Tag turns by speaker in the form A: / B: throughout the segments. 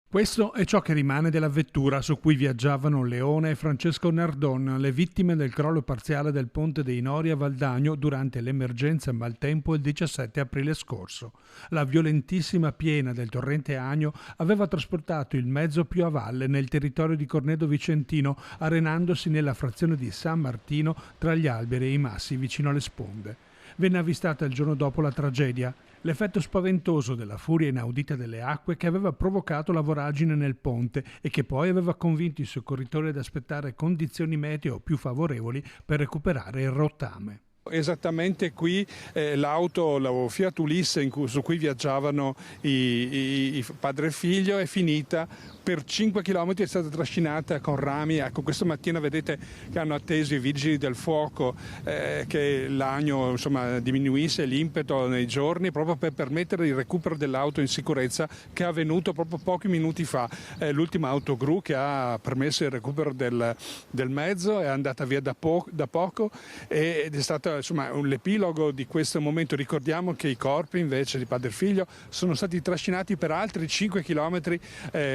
A: Questo è ciò che rimane della vettura su cui viaggiavano Leone e Francesco Nardon, le vittime del crollo parziale del ponte dei Nori a Valdagno durante l'emergenza maltempo il 17 aprile scorso. La violentissima piena del torrente Agno aveva trasportato il mezzo più a valle nel territorio di Cornedo Vicentino, arenandosi nella frazione di San Martino tra gli alberi e i massi vicino alle sponde. Venne avvistata il giorno dopo la tragedia. L'effetto spaventoso della furia inaudita delle acque che aveva provocato la voragine nel ponte e che poi aveva convinto i soccorritori ad aspettare condizioni meteo più favorevoli per recuperare il rottame.
B: Esattamente qui l'auto, la Fiat Ulisse su cui viaggiavano i padre e figlio è finita, per 5 km è stata trascinata con rami. Ecco, questa mattina vedete che hanno atteso i vigili del fuoco che l'agno diminuisse l'impeto nei giorni proprio per permettere il recupero dell'auto in sicurezza, che è avvenuto proprio pochi minuti fa. L'ultima autogru che ha permesso il recupero del mezzo è andata via da poco ed è stata l'epilogo di questo momento. Ricordiamo che i corpi invece di padre e figlio sono stati trascinati per altri 5 km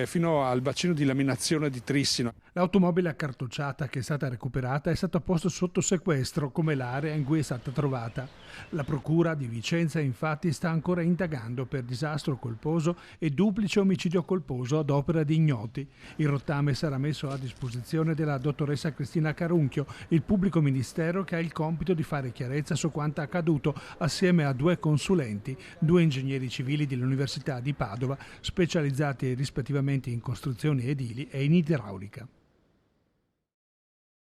B: fino al bacino di laminazione di Trissino.
A: L'automobile accartocciata che è stata recuperata è stata posta sotto sequestro come l'area in cui è stata trovata. La procura di Vicenza infatti sta ancora indagando per disastro colposo e duplice omicidio colposo ad opera di ignoti. Il rottame sarà messo a disposizione della dottoressa Cristina Carunchio, il pubblico ministero che ha il compito di fare chiarezza su quanto accaduto assieme a 2 consulenti, 2 ingegneri civili dell'Università di Padova, specializzati rispettivamente in costruzioni edili e in idraulica.